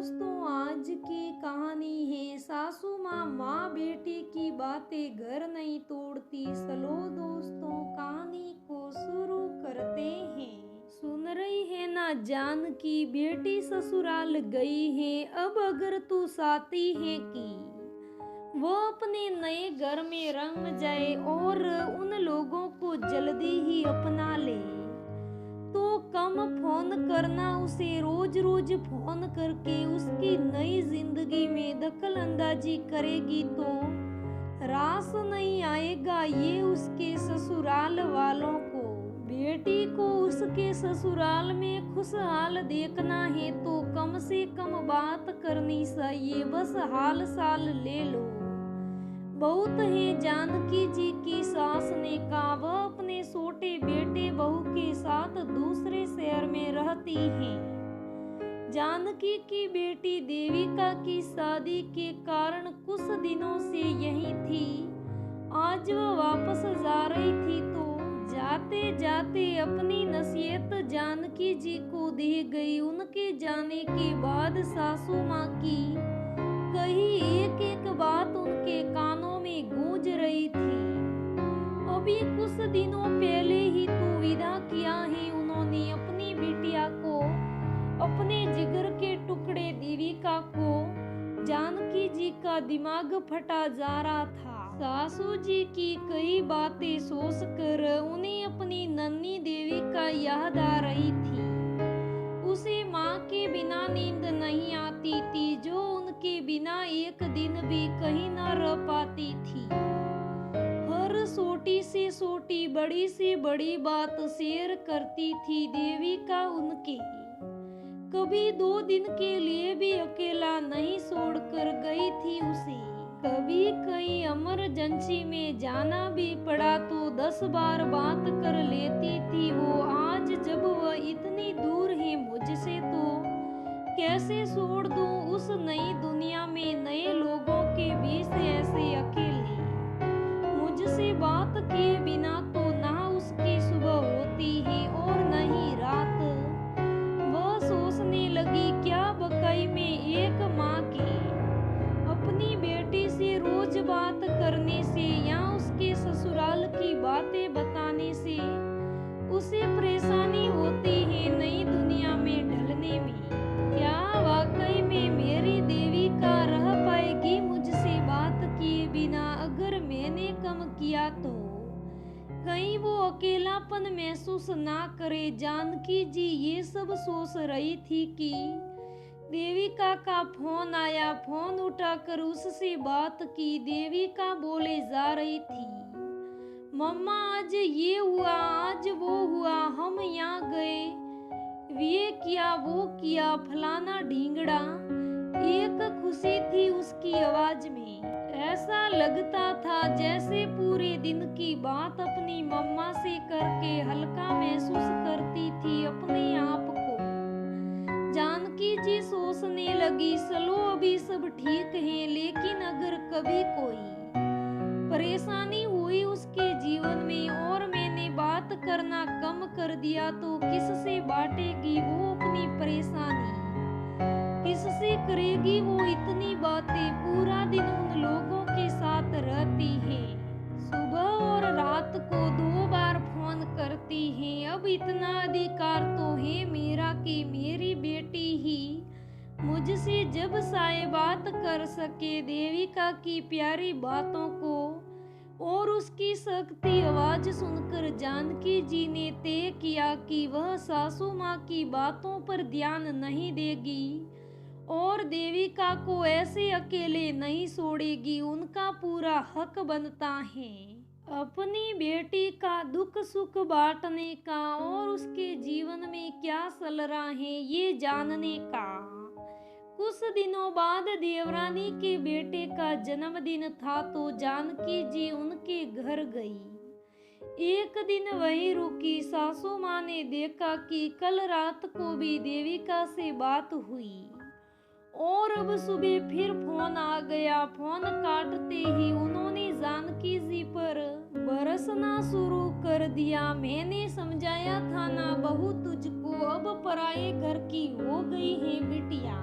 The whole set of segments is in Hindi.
दोस्तों, आज की कहानी है सासू माँ माँ बेटी की बातें घर नहीं तोड़ती। चलो दोस्तों, कहानी को शुरू करते हैं। सुन रही है ना जानकी, बेटी ससुराल गई है। अब अगर तू चाहती है कि वो अपने नए घर में रंग जाए और उन लोगों को जल्दी ही अपना ले, तो कम फोन करना उसे, रोज रोज फोन करके उसकी नई जिंदगी में दखल अंदाजी करेगी तो रास नहीं आएगा ये उसके ससुराल वालों को। बेटी को उसके ससुराल में खुशहाल देखना है तो कम से कम बात करनी चाहिए, बस हाल साल ले लो। बहुत है जानकी जी की सास ने कहा। वह अपने छोटे बेटे बहू के साथ दूसरे शहर में रहती है। जानकी की बेटी देविका की शादी के कारण कुछ दिनों से यहीं थी। आज वह वापस जा रही थी तो जाते जाते अपनी नसीहत जानकी जी को दी गई। उनके जाने के बाद सासू माँ की कही एक एक बात उनके कानों में गूंज रही थी। अभी कुछ दिनों पहले ही तो विदा किया है उन्होंने अपनी बिटिया को, अपने जिगर के टुकड़े देविका को। जानकी जी का दिमाग फटा जा रहा था। सासू जी की कई बातें सोच कर उन्हें अपनी नन्ही देविका याद आ रही थी। उसे माँ के बिना नींद नहीं आती थी, जो उनके बिना एक दिन भी कहीं न रह पाती थी। हर छोटी से छोटी, बड़ी से बड़ी बात शेयर करती थी देविका उनके। कभी 2 दिन के लिए भी अकेला नहीं छोड़कर गई थी उसे। कभी कहीं इमरजेंसी में जाना भी पड़ा तो 10 बार बात कर लेती थी वो। आज जब वह इतनी दूर है मुझसे तो कैसे छोड़ दूं उस नई दुनिया में, नए लोगों के बीच ऐसे अकेले। मुझसे बात किए बिना तो ना उसकी सुबह होती है और न ही रात। वह सोचने लगी, क्या बकई में एक माँ के अपनी बेटी से रोज बात करने से या उसके ससुराल की बातें बताने से उसे परेशानी होती है नई दुनिया में ढलने में। क्या वाकई में मेरी देविका रह पाएगी मुझसे बात किए बिना? अगर मैंने कम किया तो कहीं वो अकेलापन महसूस ना करे। जानकी जी ये सब सोच रही थी कि देविका का फोन आया। फोन उठाकर उससे बात की। देविका बोले जा रही थी, मम्मा आज ये हुआ, आज वो हुआ, हम यहाँ गए, ये किया, वो किया, फलाना ढींगड़ा। एक खुशी थी उसकी आवाज में। ऐसा लगता था जैसे पूरे दिन की बात अपनी मम्मा से करके हल्का महसूस करती थी अपने आप को। जानकी जी सोचने लगी, चलो अभी सब ठीक है, लेकिन अगर कभी कोई परेशानी हुई उसके जीवन में और मैंने बात करना कम कर दिया तो किससे बांटेगी वो अपनी परेशानी? किससे करेगी वो इतनी बातें? पूरा दिन उन लोगों के साथ रहती है, सुबह और रात को 2 बार फोन करती है। अब इतना अधिकार तो है मेरा कि मेरी बेटी ही मुझसे जब चाहे बात कर सके। देविका की प्यारी बातों को और उसकी सख्ती आवाज सुनकर जानकी जी ने तय किया कि वह सासू माँ की बातों पर ध्यान नहीं देगी और देविका को ऐसे अकेले नहीं छोड़ेगी। उनका पूरा हक बनता है अपनी बेटी का दुख सुख बांटने का और उसके जीवन में क्या चल रहा है ये जानने का। कुछ दिनों बाद देवरानी के बेटे का जन्मदिन था तो जानकी जी उनके घर गई। एक दिन वहीं रुकी। सासू माँ ने देखा कि कल रात को भी देविका से बात हुई और अब सुबह फिर फोन आ गया। फोन काटते ही उन्होंने जानकी जी पर बरसना शुरू कर दिया। मैंने समझाया था ना बहू तुझको, अब पराये घर की हो गई है बिटिया।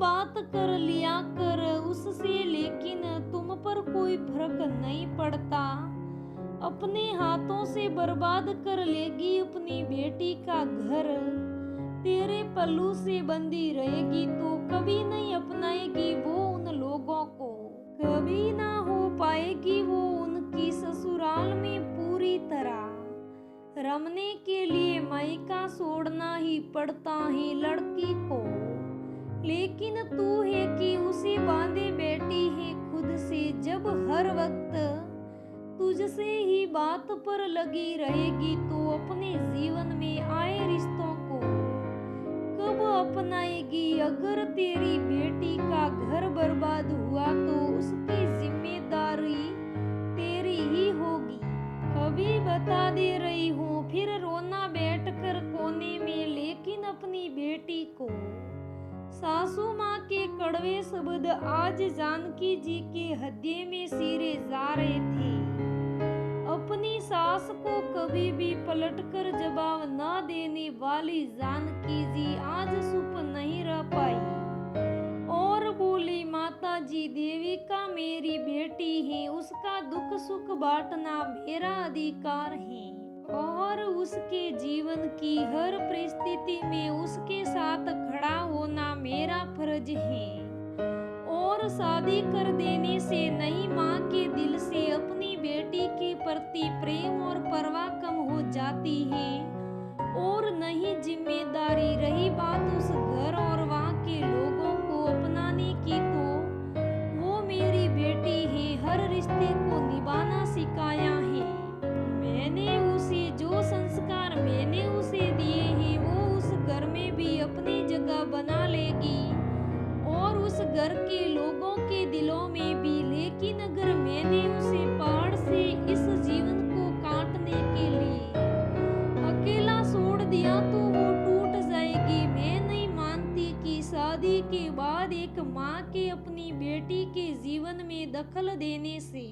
बात कर लिया कर उससे, लेकिन तुम पर कोई फर्क नहीं पड़ता। अपने हाथों से बर्बाद कर लेगी अपनी बेटी का घर। तेरे पल्लू से बंधी रहेगी तो कभी नहीं अपनाएगी वो उन लोगों को। कभी ना हो पाएगी वो उनकी ससुराल में पूरी तरह। रमने के लिए मायका छोड़ना ही पड़ता है लड़की को। लेकिन तू है कि उसे बांधे बैठी है खुद से, जब हर वक्त तुझसे ही बात पर लगी रहेगी तो अपने जीवन में आए रिश्तों को कब अपनाएगी। अगर तेरी बेटी का घर बर्बाद हुआ तो उसकी जिम्मेदारी तेरी ही होगी। अभी बता दे रही हूँ, फिर रोना बैठकर कोने में, लेकिन अपनी बेटी को। सासू माँ के कड़वे शब्द आज जानकी जी के हृदय में सिरे जा रहे थे। अपनी सास को कभी भी पलटकर जवाब न देने वाली जानकी जी आज चुप नहीं रह पाई और बोली, माता जी, देविका मेरी बेटी है, उसका दुख सुख बांटना मेरा अधिकार है और उसके जीवन की हर परिस्थिति में उसके साथ खड़ा होना मेरा फर्ज है। और शादी कर देने से नई माँ के दिल से अपनी बेटी के प्रति प्रेम और परवाह कम हो जाती है। और नहीं जिम्मेदारी रही बात उस घर और वहाँ के लोगों को अपनाने की, तो वो मेरी बेटी है, हर रिश्ते को निभाना सिखाया है मैंने उसे। जो संस्कार मैंने उसे दिए हैं वो उस घर में भी अपनी जगह बना लेगी और उस घर के लोगों के दिलों में भी। लेकिन अगर मैंने उसे पहाड़ से इस जीवन को काटने के लिए अकेला छोड़ दिया तो वो टूट जाएगी। मैं नहीं मानती कि शादी के बाद एक माँ के अपनी बेटी के जीवन में दखल देने से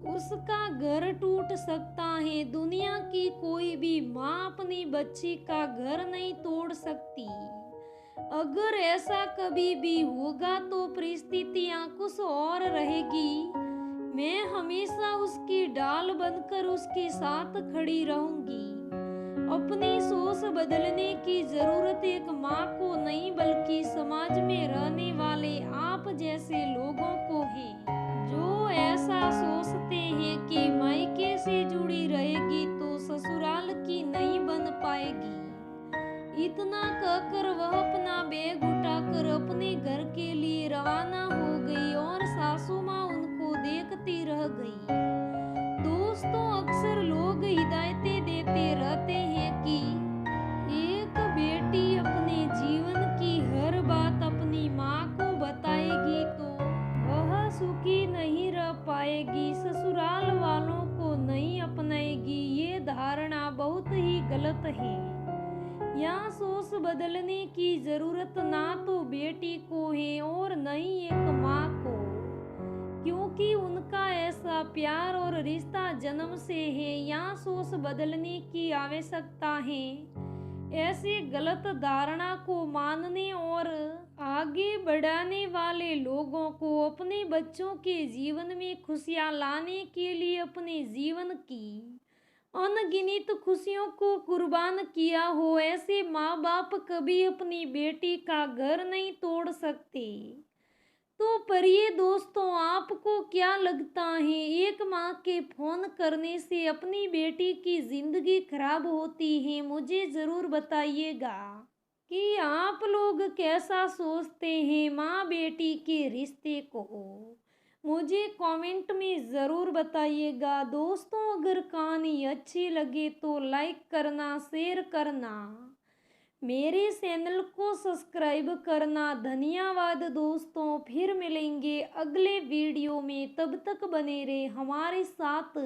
उसका घर टूट सकता है। दुनिया की कोई भी माँ अपनी बच्ची का घर नहीं तोड़ सकती। अगर ऐसा कभी भी होगा तो परिस्थितियां कुछ और रहेगी। मैं हमेशा उसकी ढाल बनकर उसके साथ खड़ी रहूंगी। अपनी सोच बदलने की जरूरत एक माँ को नहीं बल्कि समाज में रहने वाले आप जैसे लोगों को है, जो ऐसा सोचते हैं कि मायके से जुड़ी रहेगी तो ससुराल की नहीं बन पाएगी। इतना कहकर वह अपना बैग उठाकर अपने घर के लिए रवाना हो गई और सासू माँ उनको देखती रह गई। दोस्तों, अक्सर लोग हिदायतें देते रहते हैं कि एक बेटी अपने जीवन की हर बात अपनी माँ को बताएगी तो वह सुखी नहीं रह पाएगी, ससुराल वालों को नहीं अपनाएगी। ये धारणा बहुत ही गलत है। यहाँ सोच बदलने की जरूरत ना तो बेटी को है और न ही एक माँ को, क्योंकि उनका ऐसा प्यार और रिश्ता जन्म से है। यहाँ सोच बदलने की आवश्यकता है। ऐसे गलत धारणा को मानने और आगे बढ़ाने वाले लोगों को अपने बच्चों के जीवन में खुशियाँ लाने के लिए अपने जीवन की अनगिनत खुशियों को कुर्बान किया हो, ऐसे माँ बाप कभी अपनी बेटी का घर नहीं तोड़ सकते। तो प्रिय दोस्तों, आपको क्या लगता है, एक माँ के फोन करने से अपनी बेटी की जिंदगी खराब होती है? मुझे जरूर बताइएगा कि आप लोग कैसा सोचते हैं माँ बेटी के रिश्ते को। मुझे कमेंट में ज़रूर बताइएगा। दोस्तों, अगर कहानी अच्छी लगे तो लाइक करना, शेयर करना, मेरे चैनल को सब्सक्राइब करना। धन्यवाद दोस्तों, फिर मिलेंगे अगले वीडियो में, तब तक बने रहे हमारे साथ।